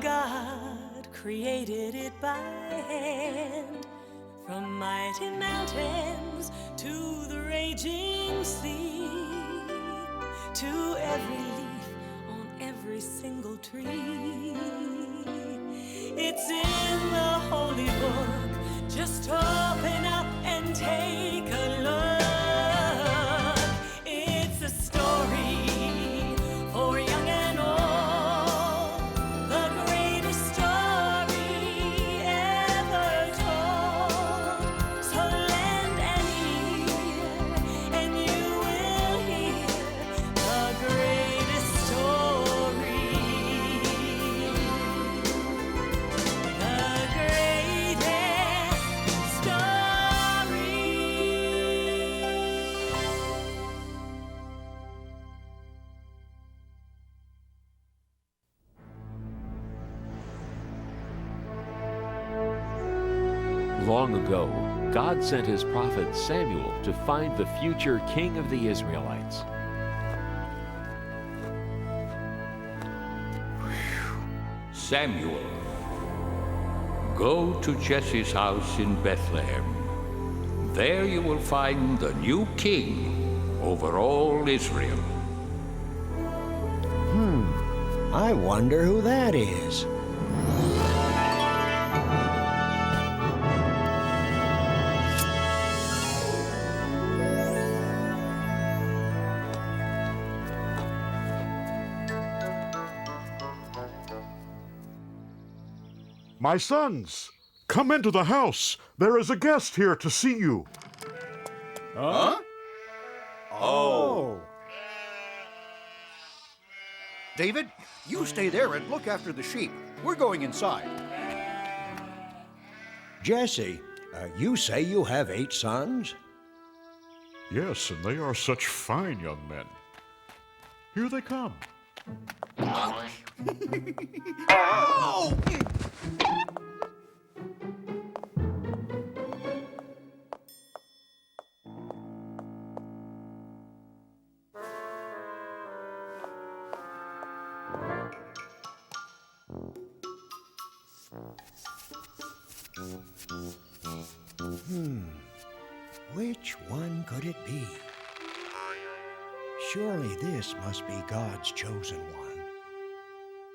God created it by hand. From mighty mountains to the raging sea, to every leaf on every single tree. It's in the holy book. Just open up and take a look. It's a story for young and old, the greatest story ever told. So lend an ear and you will hear the greatest story. The greatest story. Long ago, God sent his prophet Samuel to find the future king of the Israelites. Samuel, go to Jesse's house in Bethlehem. There you will find the new king over all Israel. I wonder who that is. My sons, come into the house. There is a guest here to see you. Huh? Oh. David, you stay there and look after the sheep. We're going inside. Jesse, you say you have 8 sons? Yes, and they are such fine young men. Here they come. Oh! Which one could it be? Surely this must be God's chosen one.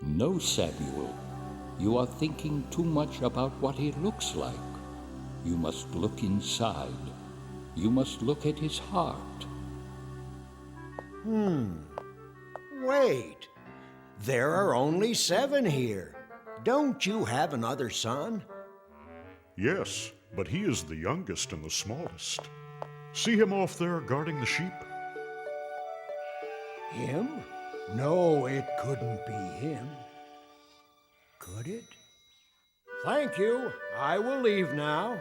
No, Samuel, you are thinking too much about what he looks like. You must look inside. You must look at his heart. Wait, there are only 7 here. Don't you have another son? Yes, but he is the youngest and the smallest. See him off there guarding the sheep? Him? No, it couldn't be him. Could it? Thank you. I will leave now.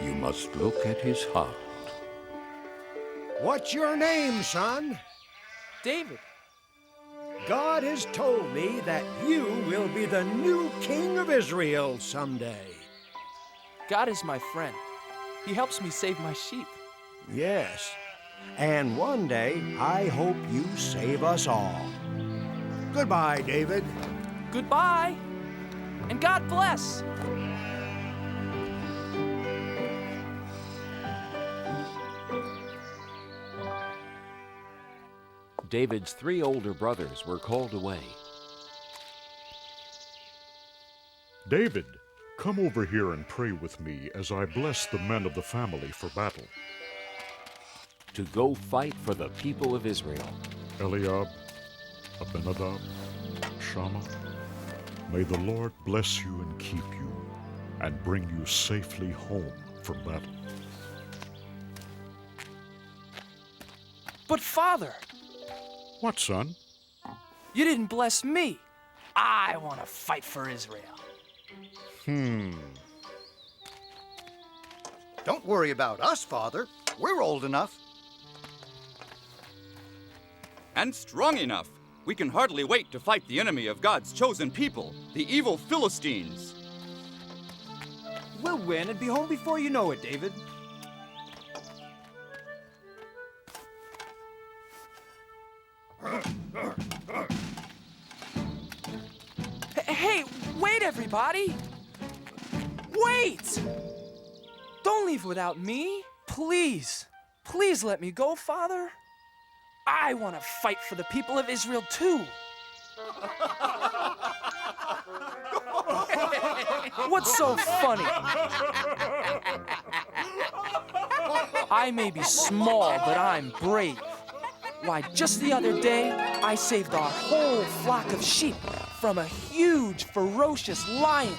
You must look at his heart. What's your name, son? David. God has told me that you will be the new king of Israel someday. God is my friend. He helps me save my sheep. Yes, and one day I hope you save us all. Goodbye, David. Goodbye, and God bless. David's 3 older brothers were called away. David, come over here and pray with me as I bless the men of the family for battle. To go fight for the people of Israel. Eliab, Abinadab, Shammah, may the Lord bless you and keep you and bring you safely home from battle. But Father, What, son? you didn't bless me. I want to fight for Israel. Don't worry about us, Father. We're old enough. And strong enough. We can hardly wait to fight the enemy of God's chosen people, the evil Philistines. We'll win and be home before you know it, David. Hey, wait, everybody! Wait! Don't leave without me. Please. Please let me go, Father. I want to fight for the people of Israel, too. What's so funny? I may be small, but I'm brave. Why, just the other day, I saved our whole flock of sheep from a huge, ferocious lion.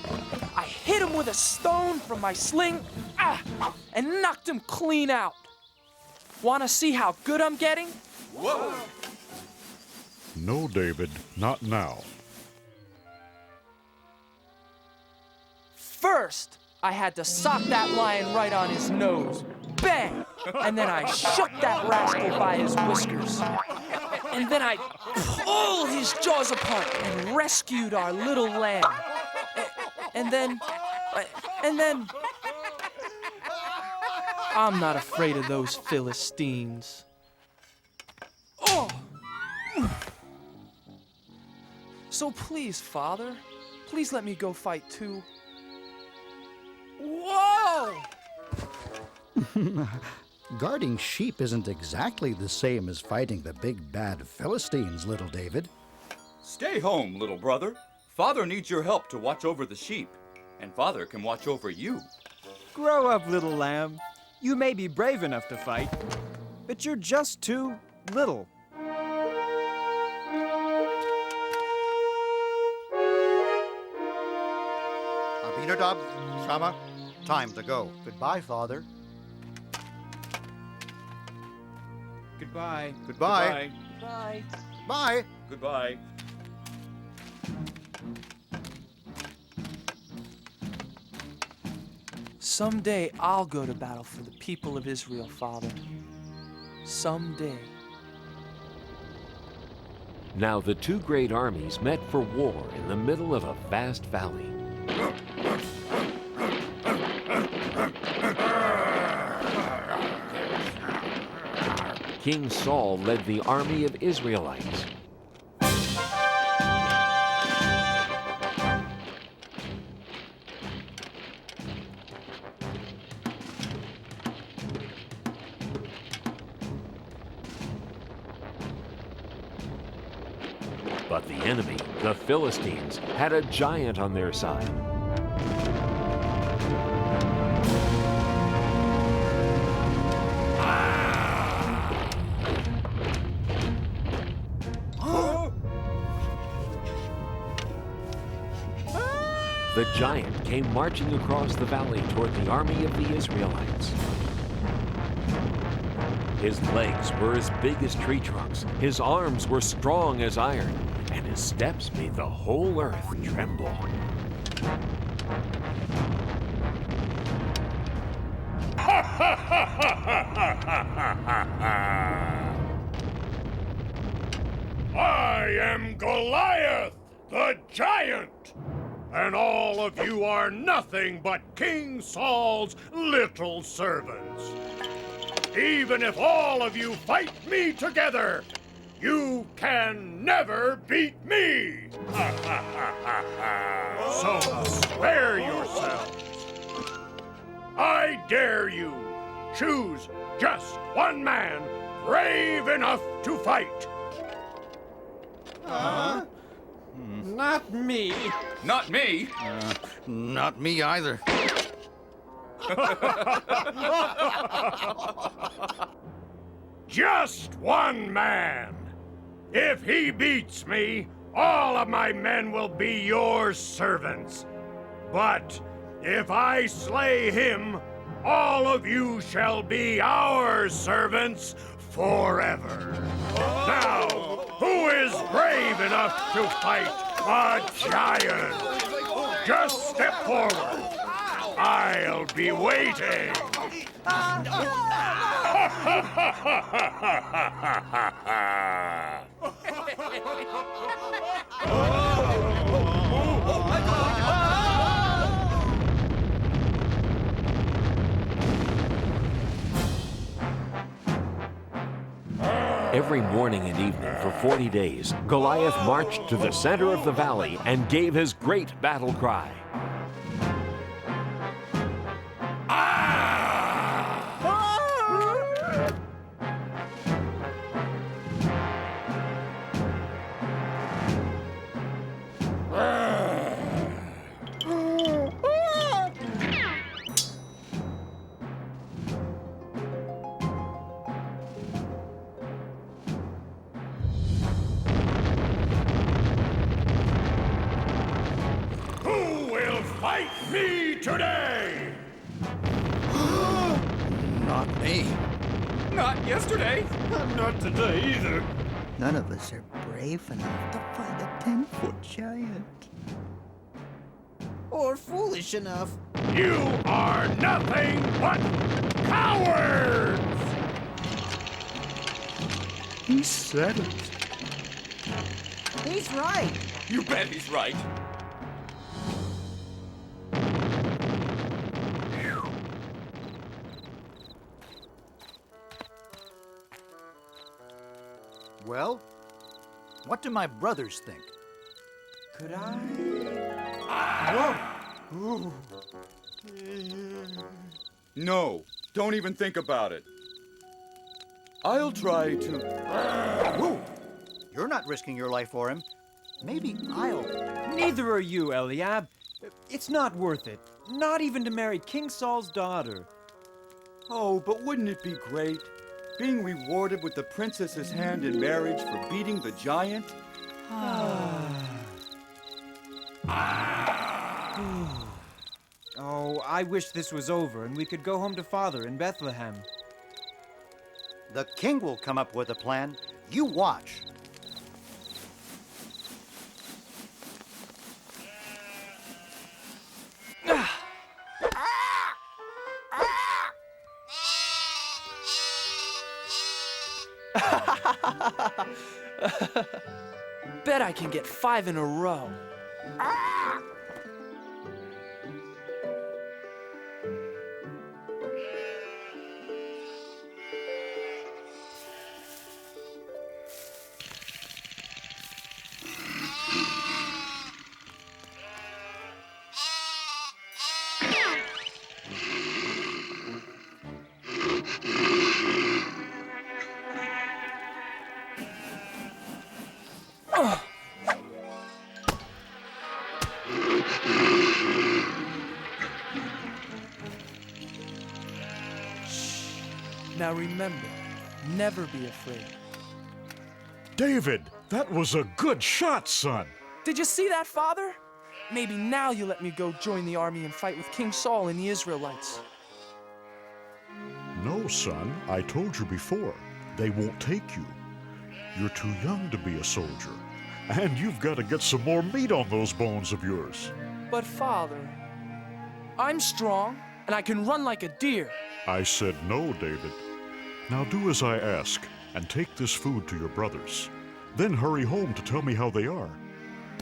I hit him with a stone from my sling, and knocked him clean out. Want to see how good I'm getting? Whoa! No, David, not now. First, I had to sock that lion right on his nose. Bang! And then I shook that rascal by his whiskers. And then I pulled his jaws apart and rescued our little lamb. And then... I'm not afraid of those Philistines. Oh! So please, Father, please let me go fight too. Whoa! Guarding sheep isn't exactly the same as fighting the big bad Philistines, little David. Stay home, little brother. Father needs your help to watch over the sheep, and Father can watch over you. Grow up, little lamb. You may be brave enough to fight, but you're just too little. Abinadab, Shammah, time to go. Goodbye, Father. Goodbye. Goodbye. Bye. Bye. Goodbye. Someday I'll go to battle for the people of Israel, Father. Someday. Now the two great armies met for war in the middle of a vast valley. King Saul led the army of Israelites. But the enemy, the Philistines, had a giant on their side. The giant came marching across the valley toward the army of the Israelites. His legs were as big as tree trunks, his arms were strong as iron, and his steps made the whole earth tremble. I am Goliath, the giant, and all of you are nothing but King Saul's little servants. Even if all of you fight me together, you can never beat me! So spare yourselves. I dare you, choose just one man brave enough to fight. Not me. Not me! Not me either. Just one man. If he beats me, all of my men will be your servants. But if I slay him, all of you shall be our servants forever. Now, who is brave enough to fight a giant? Just step forward. I'll be waiting. Every morning and evening for 40 days, Goliath marched to the center of the valley and gave his great battle cry. Who will fight me today? Not me. Not yesterday. Not today either. None of us are brave enough to fight a 10-foot giant. Or foolish enough. You are nothing but cowards! He said it. He's right. You bet he's right. Well, what do my brothers think? Could I? No, don't even think about it. I'll try to... Whoa! You're not risking your life for him. Maybe I'll... Neither are you, Eliab. It's not worth it. Not even to marry King Saul's daughter. Oh, but wouldn't it be great? Being rewarded with the princess's hand in marriage for beating the giant? Oh, I wish this was over and we could go home to Father in Bethlehem. The king will come up with a plan. You watch. Bet I can get 5 in a row. Now remember, never be afraid. David, that was a good shot, son. Did you see that, Father? Maybe now you let me go join the army and fight with King Saul and the Israelites. No, son, I told you before. They won't take you. You're too young to be a soldier. And you've got to get some more meat on those bones of yours. But Father, I'm strong and I can run like a deer. I said no, David. Now do as I ask and take this food to your brothers. Then hurry home to tell me how they are.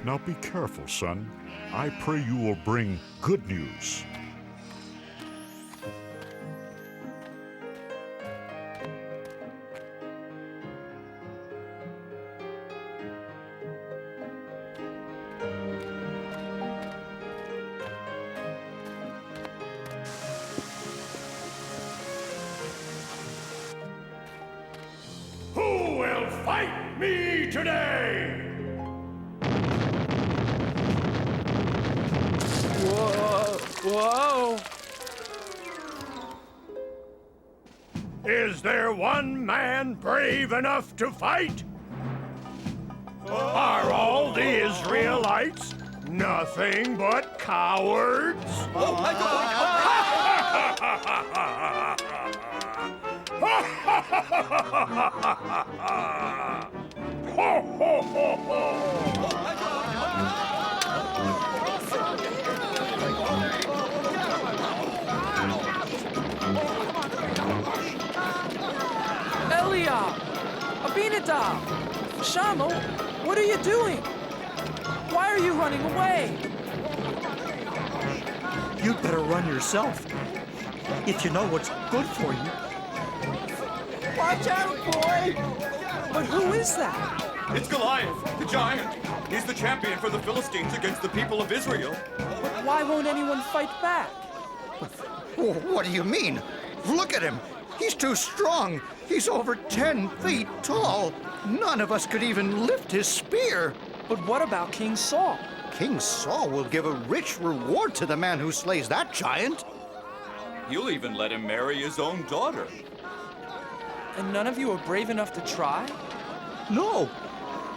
Now be careful, son. I pray you will bring good news. Who will fight me today? Whoa! Is there one man brave enough to fight? Are all the Israelites nothing but cowards? Eliab! Abinadab! Shammah, what are you doing? Why are you running away? You'd better run yourself. If you know what's good for you. Watch out, boy! But who is that? It's Goliath, the giant. He's the champion for the Philistines against the people of Israel. But why won't anyone fight back? What do you mean? Look at him. He's too strong. He's over 10 feet tall. None of us could even lift his spear. But what about King Saul? King Saul will give a rich reward to the man who slays that giant. You'll even let him marry his own daughter. And none of you are brave enough to try? No,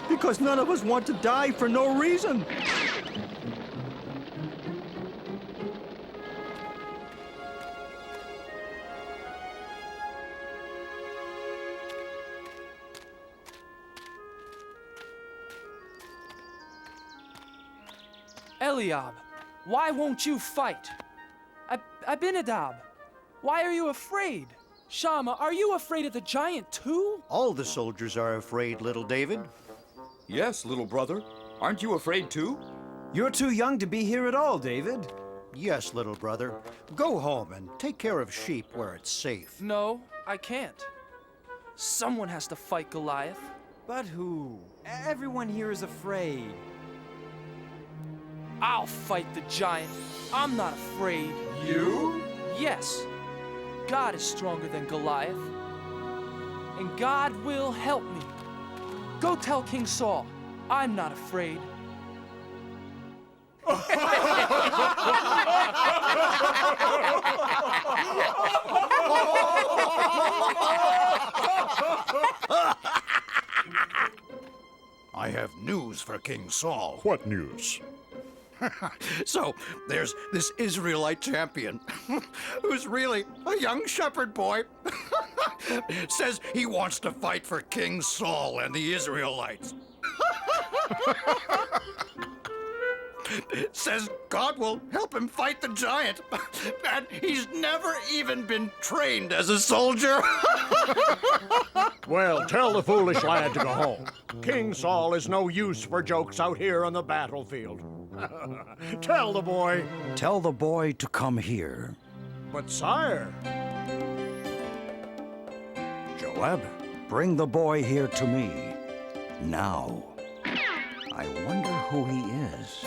because none of us want to die for no reason. Eliab, why won't you fight? Abinadab, why are you afraid? Shammah, are you afraid of the giant too? All the soldiers are afraid, little David. Yes, little brother. Aren't you afraid too? You're too young to be here at all, David. Yes, little brother. Go home and take care of sheep where it's safe. No, I can't. Someone has to fight Goliath. But who? Everyone here is afraid. I'll fight the giant. I'm not afraid. You? Yes. God is stronger than Goliath. And God will help me. Go tell King Saul, I'm not afraid. I have news for King Saul. What news? So, there's this Israelite champion who's really a young shepherd boy. Says he wants to fight for King Saul and the Israelites. Says God will help him fight the giant. And he's never even been trained as a soldier. Well, tell the foolish lad to go home. King Saul is no use for jokes out here on the battlefield. Tell the boy. Tell the boy to come here. But sire. Joab, bring the boy here to me. Now. I wonder who he is.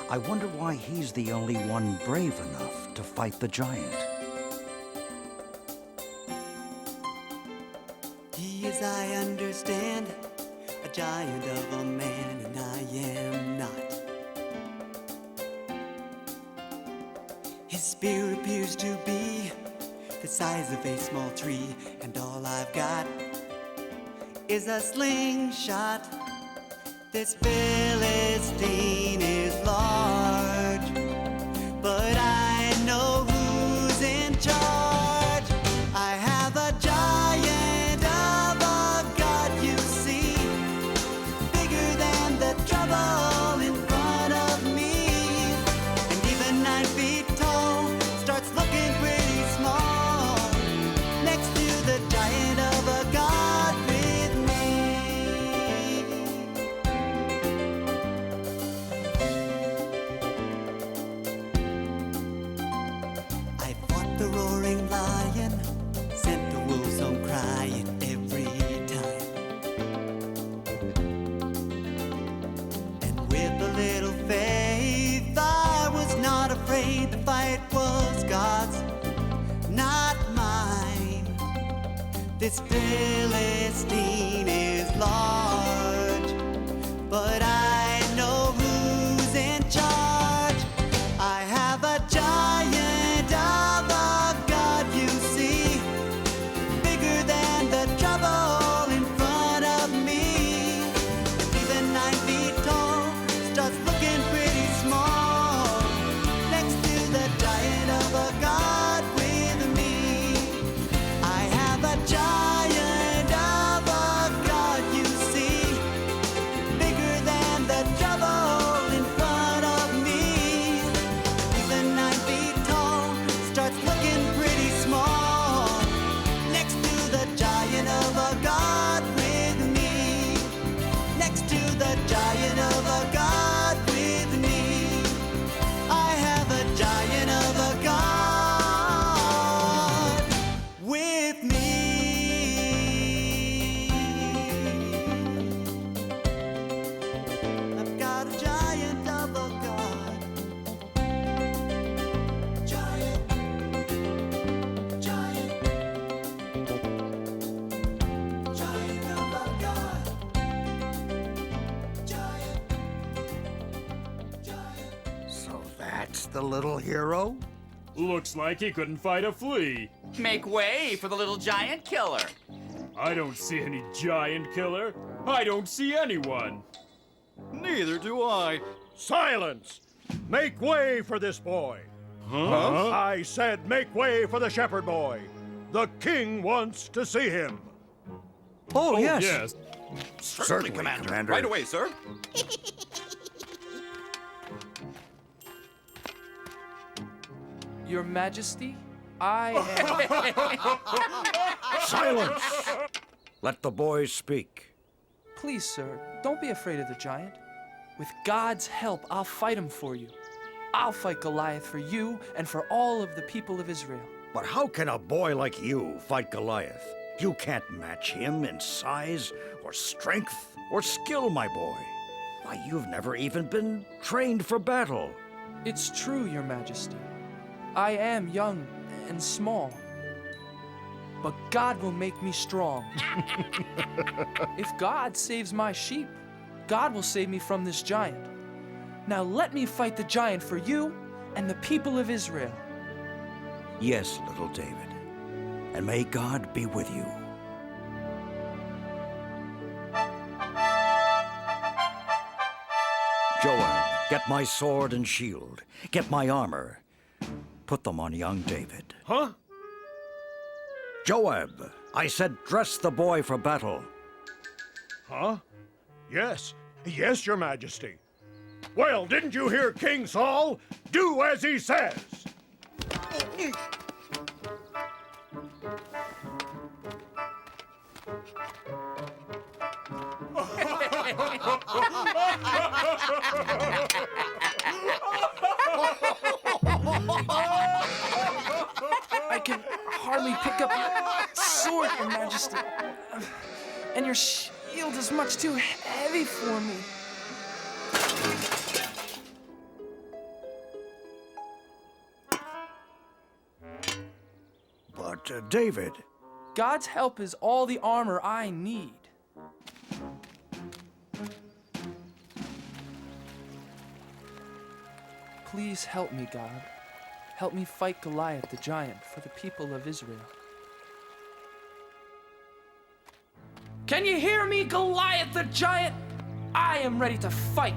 I wonder why he's the only one brave enough to fight the giant. He is, I understand, a giant of a man, and I am not. His spear appears to be the size of a small tree, and all I've got is a slingshot. This Philistine is large, but I know who's in charge. I have a giant of a God, you see, bigger than the trouble in front of me. And even 9 feet tall starts looking pretty small next to the giant of a God with me. I fought the roaring lion, sent the wolves home crying every time. And with a little faith, I was not afraid. The fight was God's, not mine. This Philistine is large, but I know who's in charge. I have a giant of a God, you see, bigger than the trouble in front of me. And even 9 feet tall starts looking pretty small next to the giant of a God with me. I have a giant of a God, you see, bigger than the the little hero? Looks like he couldn't fight a flea. Make way for the little giant killer. I don't see any giant killer. I don't see anyone. Neither do I. Silence! Make way for this boy. Huh? I said make way for the shepherd boy. The king wants to see him. Oh, yes. Yes. Certainly, Commander. Right away, sir. Your Majesty, I am... Silence! Let the boy speak. Please, sir, don't be afraid of the giant. With God's help, I'll fight him for you. I'll fight Goliath for you and for all of the people of Israel. But how can a boy like you fight Goliath? You can't match him in size or strength or skill, my boy. Why, you've never even been trained for battle. It's true, Your Majesty. I am young and small. But God will make me strong. If God saves my sheep, God will save me from this giant. Now let me fight the giant for you and the people of Israel. Yes, little David. And may God be with you. Joab, get my sword and shield. Get my armor. Put them on young David. Huh? Joab, I said dress the boy for battle. Huh? Yes. Yes, Your Majesty. Well, didn't you hear King Saul? Do as he says. I can hardly pick up your sword, Your Majesty. And your shield is much too heavy for me. But, David... God's help is all the armor I need. Please help me, God. Help me fight Goliath the giant for the people of Israel. Can you hear me, Goliath the giant? I am ready to fight.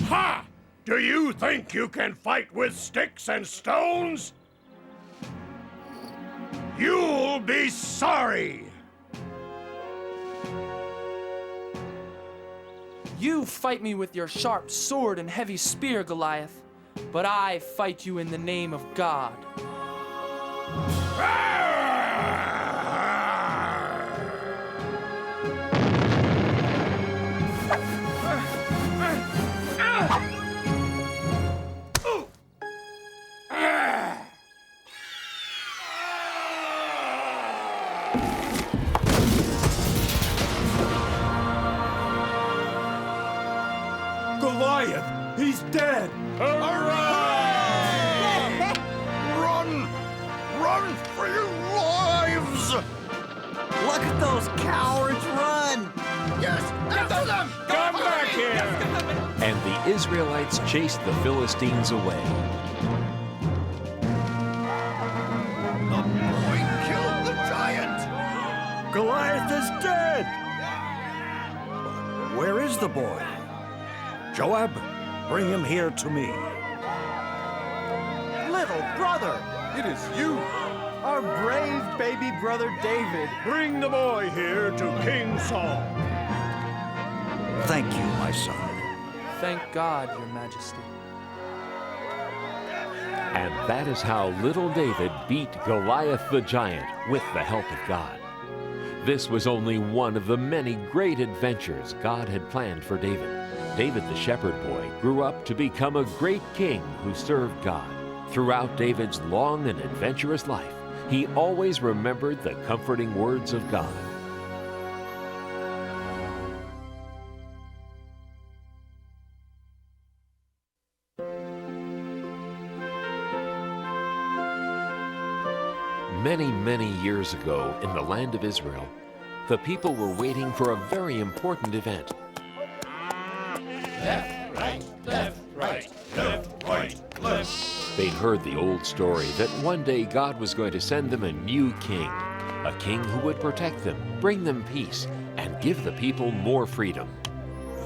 Ha! Do you think you can fight with sticks and stones? You'll be sorry! You fight me with your sharp sword and heavy spear, Goliath, but I fight you in the name of God. Goliath! He's dead! Hooray! Run! Run for your lives! Look at those cowards run! Yes! After them! Come back here! And the Israelites chased the Philistines away. The boy killed the giant! Goliath is dead! Where is the boy? Joab, bring him here to me. Little brother! It is you! Our brave baby brother David! Bring the boy here to King Saul. Thank you, my son. Thank God, Your Majesty. And that is how little David beat Goliath the giant with the help of God. This was only one of the many great adventures God had planned for David. David the shepherd boy grew up to become a great king who served God. Throughout David's long and adventurous life, he always remembered the comforting words of God. Many, many years ago in the land of Israel, the people were waiting for a very important event. Left, right, left, right, left, right, left. They'd heard the old story that one day God was going to send them a new king, a king who would protect them, bring them peace, and give the people more freedom.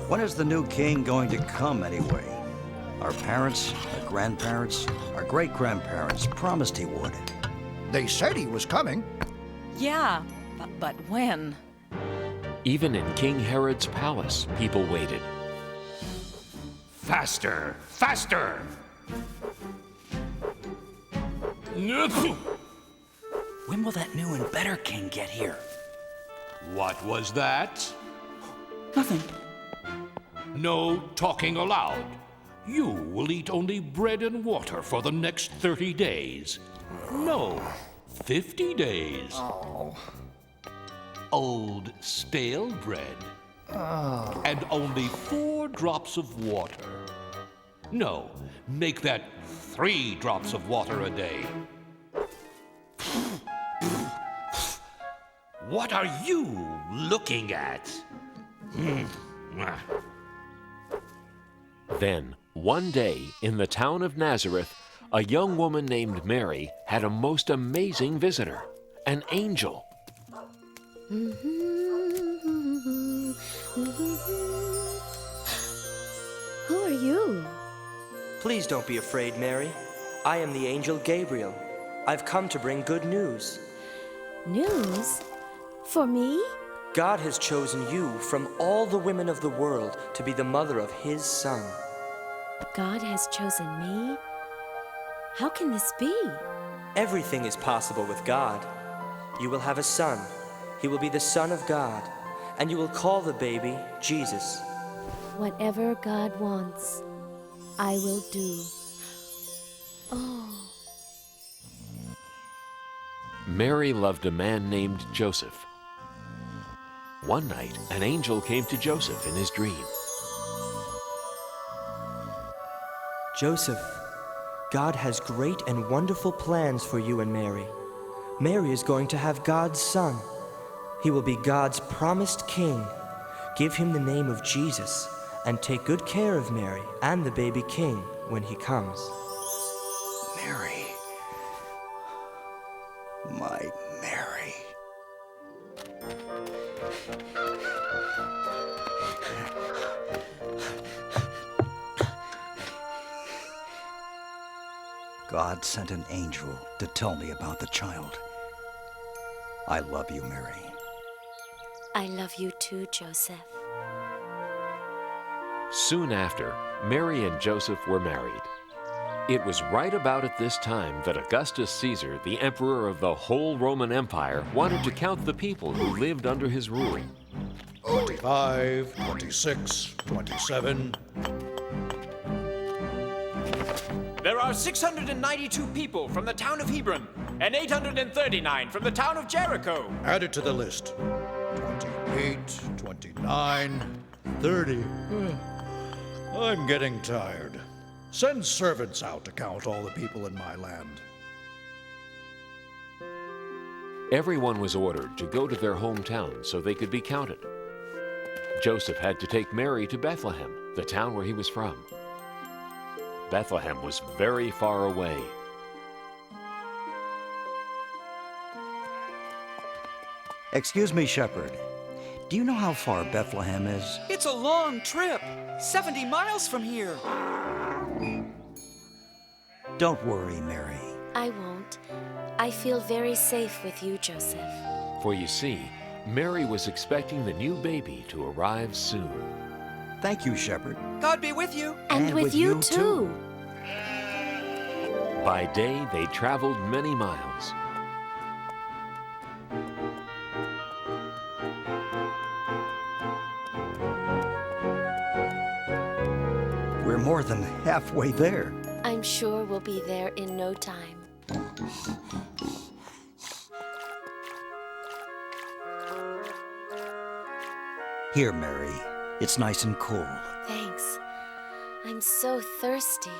When is the new king going to come anyway? Our parents, our grandparents, our great-grandparents promised he would. They said he was coming. Yeah, but when? Even in King Herod's palace, people waited. Faster, faster! When will that new and better king get here? What was that? Nothing. No talking aloud. You will eat only bread and water for the next 30 days. No, 50 days. Oh. Old stale bread. And only 4 drops of water. No, make that 3 drops of water a day. What are you looking at? Then, one day, in the town of Nazareth, a young woman named Mary had a most amazing visitor, an angel. Who are you? Please don't be afraid, Mary. I am the angel Gabriel. I've come to bring good news. News? For me? God has chosen you from all the women of the world to be the mother of his son. God has chosen me? How can this be? Everything is possible with God. You will have a son. He will be the Son of God, and you will call the baby Jesus. Whatever God wants, I will do. Oh. Mary loved a man named Joseph. One night, an angel came to Joseph in his dream. Joseph, God has great and wonderful plans for you and Mary. Mary is going to have God's son. He will be God's promised king. Give him the name of Jesus, and take good care of Mary and the baby king when he comes. Mary. My Mary. God sent an angel to tell me about the child. I love you, Mary. I love you too, Joseph. Soon after, Mary and Joseph were married. It was right about at this time that Augustus Caesar, the emperor of the whole Roman Empire, wanted to count the people who lived under his rule. 25, 26, 27. There are 692 people from the town of Hebron, and 839 from the town of Jericho. Add it to the list. 28, 29, 30. I'm getting tired. Send servants out to count all the people in my land. Everyone was ordered to go to their hometown so they could be counted. Joseph had to take Mary to Bethlehem, the town where he was from. Bethlehem was very far away. Excuse me, shepherd. Do you know how far Bethlehem is? It's a long trip, 70 miles from here. Don't worry, Mary. I won't. I feel very safe with you, Joseph. For you see, Mary was expecting the new baby to arrive soon. Thank you, shepherd. God be with you. And with you too. By day, they traveled many miles. We're more than halfway there. I'm sure we'll be there in no time. Here, Mary. It's nice and cool. Thanks. I'm so thirsty.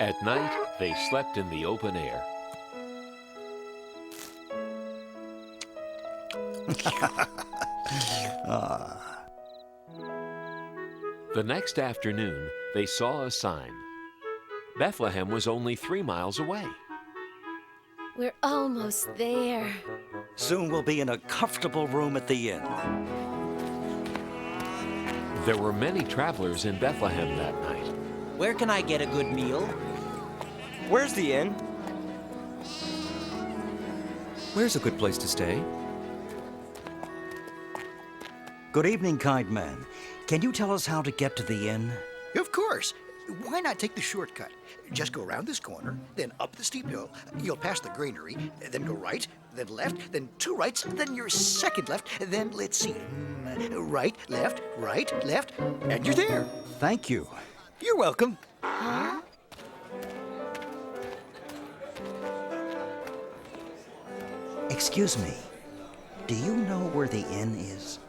At night, they slept in the open air. The next afternoon, they saw a sign. Bethlehem was only 3 miles away. We're almost there. Soon we'll be in a comfortable room at the inn. There were many travelers in Bethlehem that night. Where can I get a good meal? Where's the inn? Where's a good place to stay? Good evening, kind man. Can you tell us how to get to the inn? Of course. Why not take the shortcut? Just go around this corner, then up the steep hill. You'll pass the granary, then go right, then left, then 2 rights, then your second left, then let's see. Right, left, and you're there. Thank you. You're welcome. Huh? Excuse me. Do you know where the inn is?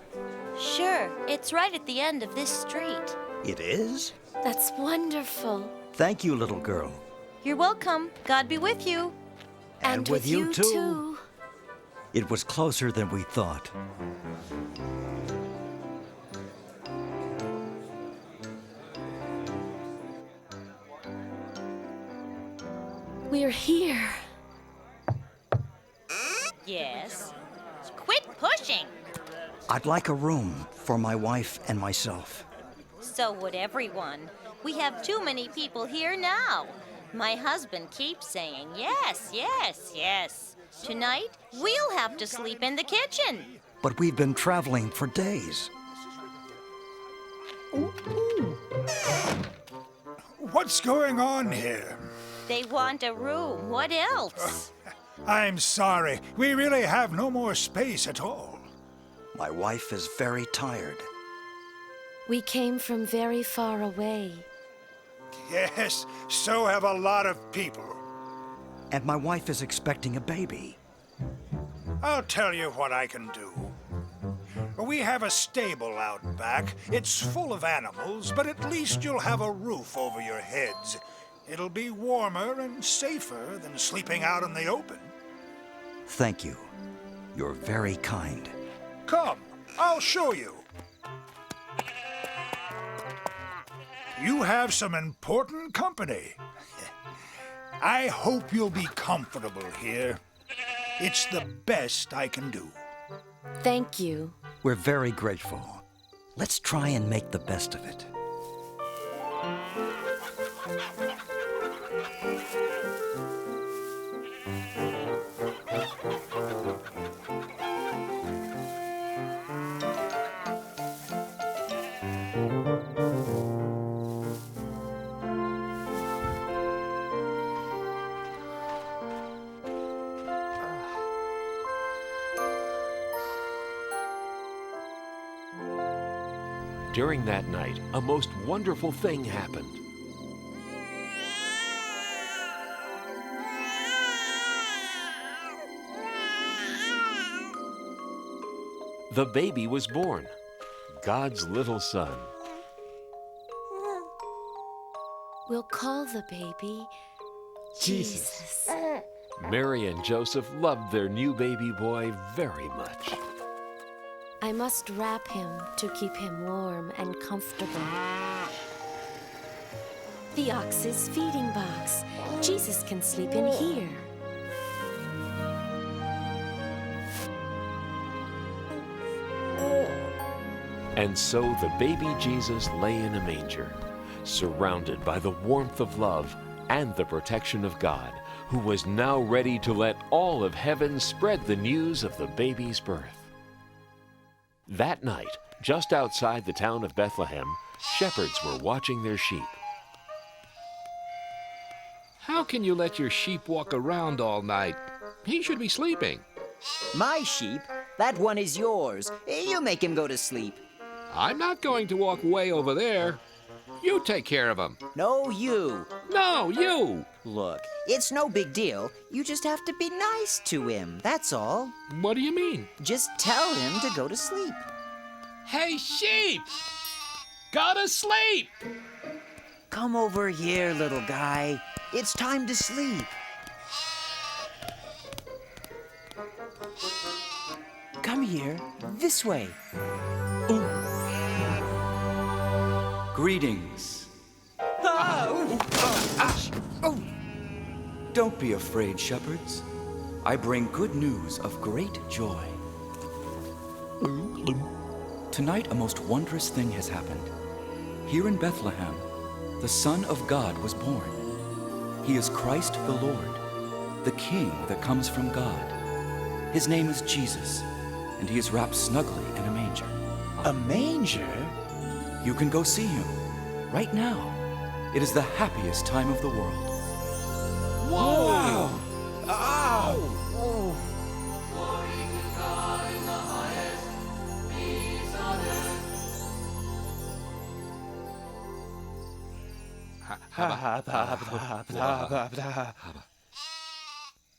Sure, it's right at the end of this street. It is? That's wonderful. Thank you, little girl. You're welcome. God be with you. And with you too. It was closer than we thought. We're here. Yes. Quit pushing. I'd like a room for my wife and myself. So would everyone. We have too many people here now. My husband keeps saying yes, yes, yes. Tonight, we'll have to sleep in the kitchen. But we've been traveling for days. What's going on here? They want a room. What else? I'm sorry. We really have no more space at all. My wife is very tired. We came from very far away. Yes, so have a lot of people. And my wife is expecting a baby. I'll tell you what I can do. We have a stable out back. It's full of animals, but at least you'll have a roof over your heads. It'll be warmer and safer than sleeping out in the open. Thank you. You're very kind. Come, I'll show you. You have some important company. I hope you'll be comfortable here. It's the best I can do. Thank you. We're very grateful. Let's try and make the best of it. During that night, a most wonderful thing happened. The baby was born, God's little son. We'll call the baby Jesus. Mary and Joseph loved their new baby boy very much. I must wrap him to keep him warm and comfortable. The ox's feeding box. Jesus can sleep in here. And so the baby Jesus lay in a manger, surrounded by the warmth of love and the protection of God, who was now ready to let all of heaven spread the news of the baby's birth. That night, just outside the town of Bethlehem, shepherds were watching their sheep. How can you let your sheep walk around all night? He should be sleeping. My sheep? That one is yours. You make him go to sleep. I'm not going to walk way over there. You take care of him. No, you. No, you. Look, it's no big deal. You just have to be nice to him, that's all. What do you mean? Just tell him to go to sleep. Hey, sheep! Go to sleep! Come over here, little guy. It's time to sleep. Come here, this way. Greetings. Don't be afraid, shepherds. I bring good news of great joy. Tonight, a most wondrous thing has happened. Here in Bethlehem, the Son of God was born. He is Christ the Lord, the King that comes from God. His name is Jesus, and he is wrapped snugly in a manger. A manger? You can go see him right now. It is the happiest time of the world. Whoa! Ow!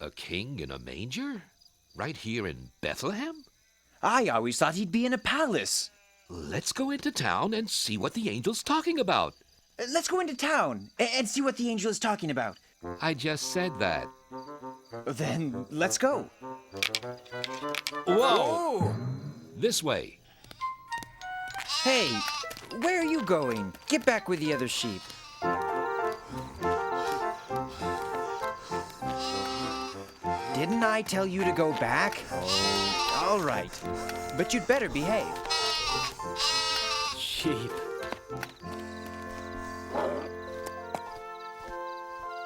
A king in a manger? Right here in Bethlehem? I always thought he'd be in a palace. Let's go into town and see what the angel's talking about. Let's go into town and see what the angel is talking about. I just said that. Then let's go. Whoa! This way. Hey, where are you going? Get back with the other sheep. Didn't I tell you to go back? Oh, all right. But you'd better behave. Sheep.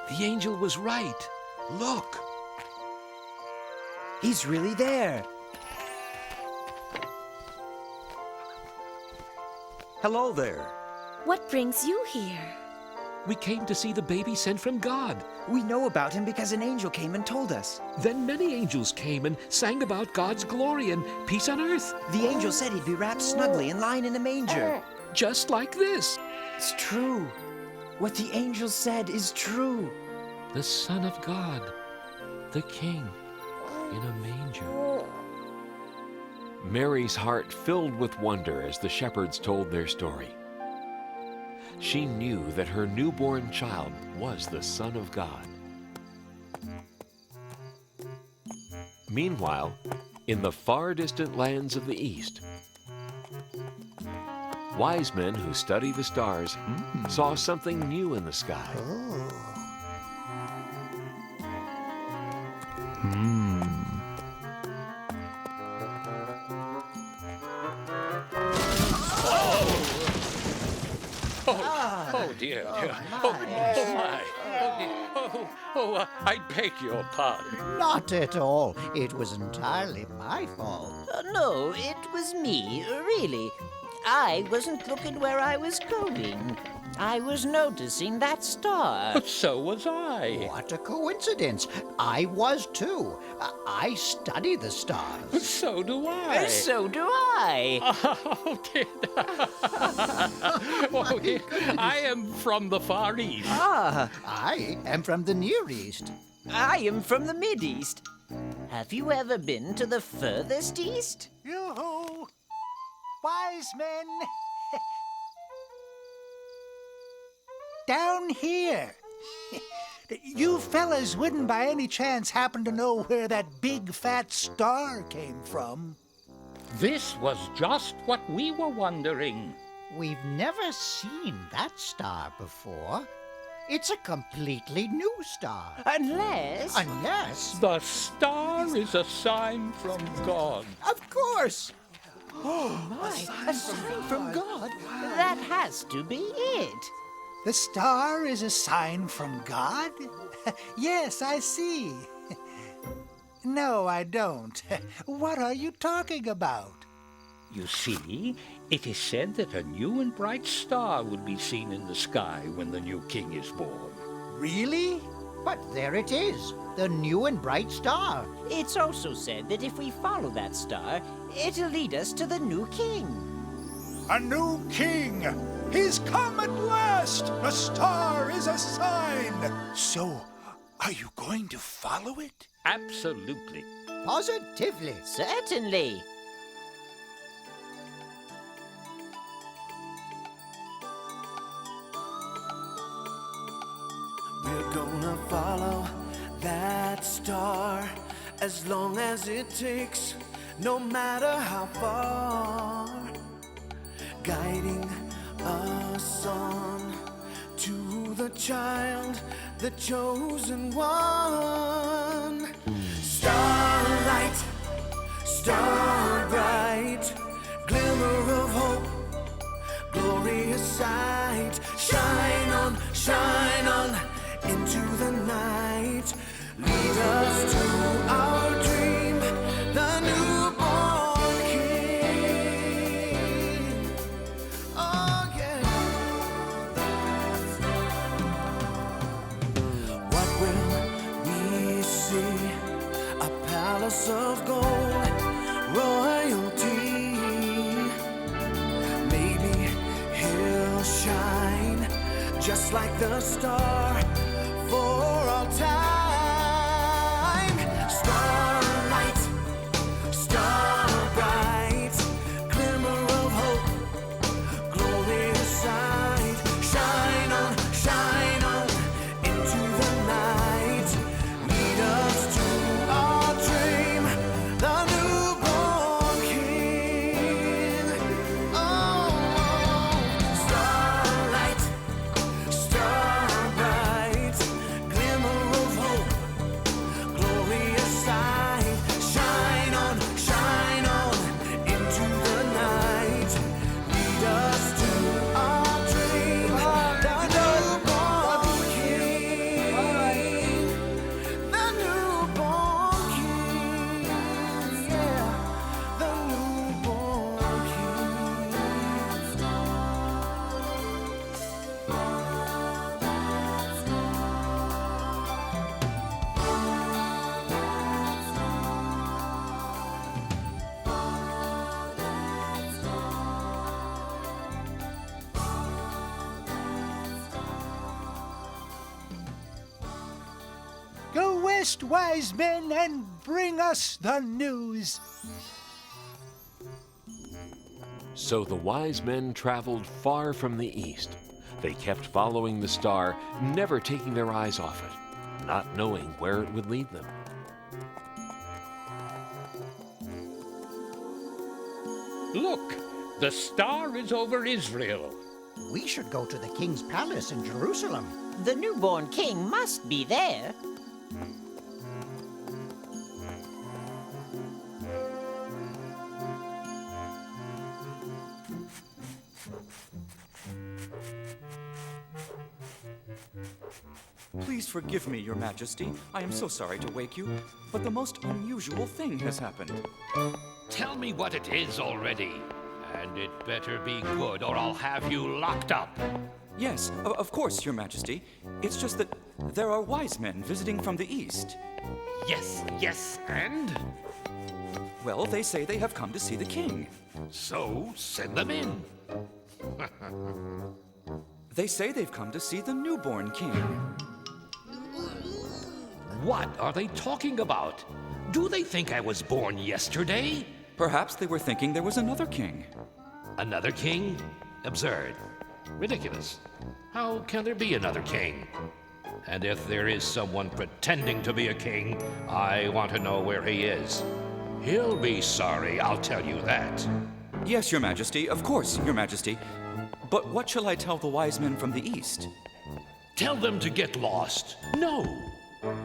The angel was right. Look. He's really there. Hello there. What brings you here? We came to see the baby sent from God. We know about him because an angel came and told us. Then many angels came and sang about God's glory and peace on earth. The angel said he'd be wrapped snugly and lying in a manger. Just like this. It's true. What the angel said is true. The Son of God, the King, in a manger. Mary's heart filled with wonder as the shepherds told their story. She knew that her newborn child was the Son of God. Meanwhile, in the far distant lands of the East, wise men who study the stars saw something new in the sky. Oh dear. Oh my. I beg your pardon. Not at all. It was entirely my fault. No, it was me, really. I wasn't looking where I was going. I was noticing that star. But so was I. What a coincidence. I was too. I study the stars. So do I. So do I. Oh dear. Oh dear. I am from the Far East. I am from the Near East. I am from the Mid-East. Have you ever been to the furthest east? Yoo-hoo! Wise men! Down here. You fellas wouldn't by any chance happen to know where that big fat star came from? This was just what we were wondering. We've never seen that star before. It's a completely new star. Unless... The star is a sign from God. Of course! Oh my, a sign from God? That has to be it. The star is a sign from God? Yes, I see. No, I don't. What are you talking about? You see, it is said that a new and bright star would be seen in the sky when the new king is born. Really? But there it is, the new and bright star. It's also said that if we follow that star, it'll lead us to the new king. A new king! He's come at last! A star is a sign! So, are you going to follow it? Absolutely. Positively. Certainly. We're We're gonna follow that star as long as it takes, no matter how far, guiding us on to the child, the chosen one. Starlight, star bright, glimmer of hope, glorious sight. Shine on into the night. Lead us to our dream, the newborn King. Oh yeah. What will we see? A palace of gold, royalty. Maybe he'll shine just like the star for all time. Starlight, star bright, glimmer of hope, glorious sight. Shine on into the night. Lead us to our dream, the newborn King. Oh, starlight, star bright, glimmer of hope, glorious sight. Shine on into the night. Lead us to our dream, the newborn King. The newborn King, yeah, the newborn Go west, wise men, and bring us the news. So the wise men traveled far from the east. They kept following the star, never taking their eyes off it, not knowing where it would lead them. Look, the star is over Israel. We should go to the king's palace in Jerusalem. The newborn king must be there. Please forgive me, Your Majesty. I am so sorry to wake you, but the most unusual thing has happened. Tell me what it is already. And it better be good, or I'll have you locked up. Yes, of course, Your Majesty. It's just that there are wise men visiting from the east. Yes, and? Well, they say they have come to see the king. So, send them in. They say they've come to see the newborn king. What are they talking about? Do they think I was born yesterday? Perhaps they were thinking there was another king. Another king? Absurd. Ridiculous. How can there be another king? And if there is someone pretending to be a king, I want to know where he is. He'll be sorry, I'll tell you that. Yes, Your Majesty, of course, Your Majesty. But what shall I tell the wise men from the east? Tell them to get lost. No.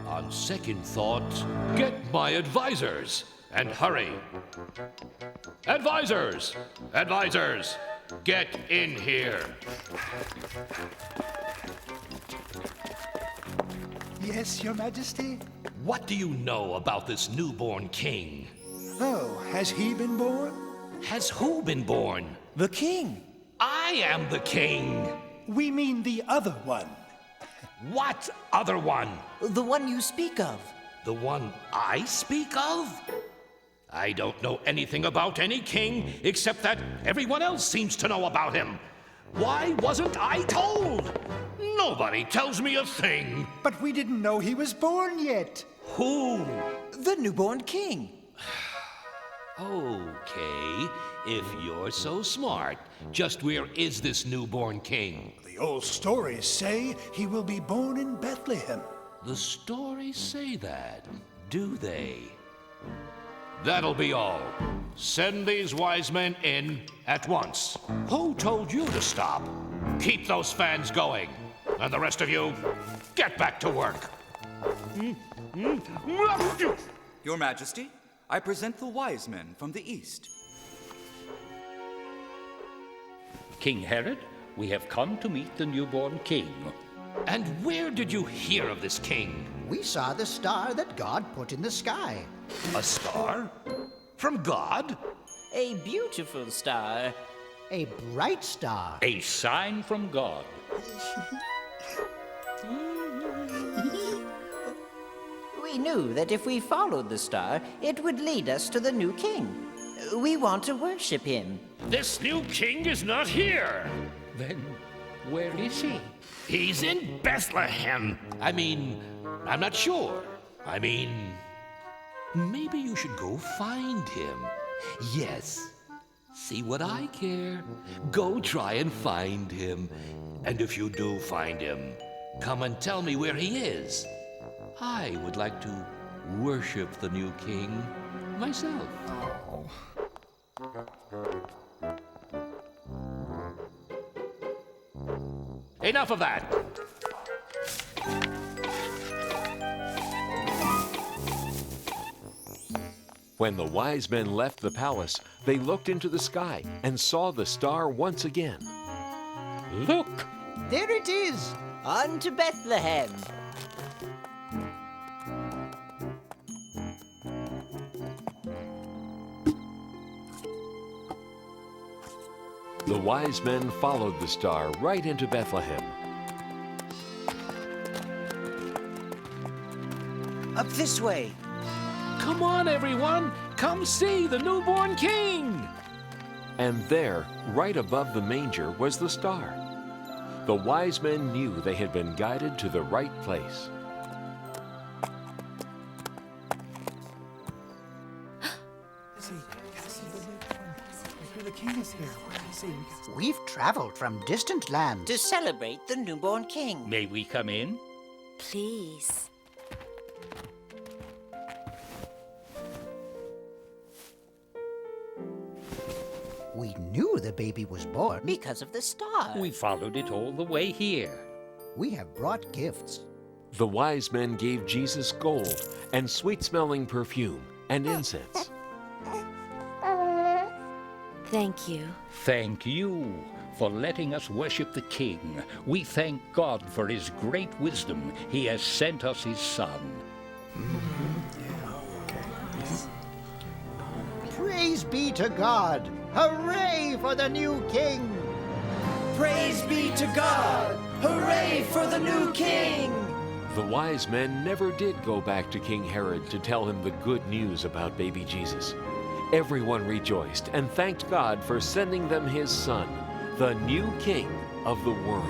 On second thought, get my advisors. And hurry. Advisors! Advisors! Get in here. Yes, Your Majesty? What do you know about this newborn king? Oh, has he been born? Has who been born? The king. I am the king. We mean the other one. What other one? The one you speak of. The one I speak of? I don't know anything about any king except that everyone else seems to know about him. Why wasn't I told? Nobody tells me a thing. But we didn't know he was born yet. Who? The newborn king. Okay, if you're so smart, just where is this newborn king? The old stories say he will be born in Bethlehem. The stories say that, do they? That'll be all. Send these wise men in at once. Who told you to stop? Keep those fans going. And the rest of you, get back to work. Your Majesty, I present the wise men from the east. King Herod, we have come to meet the newborn king. And where did you hear of this king? We saw the star that God put in the sky. A star? From God? A beautiful star. A bright star. A sign from God. We knew that if we followed the star, it would lead us to the new king. We want to worship him. This new king is not here. Then where is he? He's in Bethlehem. I'm not sure. Maybe you should go find him. Yes. See what I care. Go try and find him. And if you do find him, come and tell me where he is. I would like to worship the new king myself. Enough of that. When the wise men left the palace, they looked into the sky and saw the star once again. Look! There it is! On to Bethlehem. The wise men followed the star right into Bethlehem. Up this way. Come on, everyone! Come see the newborn king! And there, right above the manger, was the star. The wise men knew they had been guided to the right place. We've traveled from distant lands to celebrate the newborn king. May we come in? Please. We knew the baby was born because of the star. We followed it all the way here. We have brought gifts. The wise men gave Jesus gold and sweet-smelling perfume and incense. Thank you. Thank you for letting us worship the King. We thank God for his great wisdom. He has sent us his Son. Praise be to God! Hooray for the new king! Praise be to God! Hooray for the new king! The wise men never did go back to King Herod to tell him the good news about baby Jesus. Everyone rejoiced and thanked God for sending them his son, the new king of the world.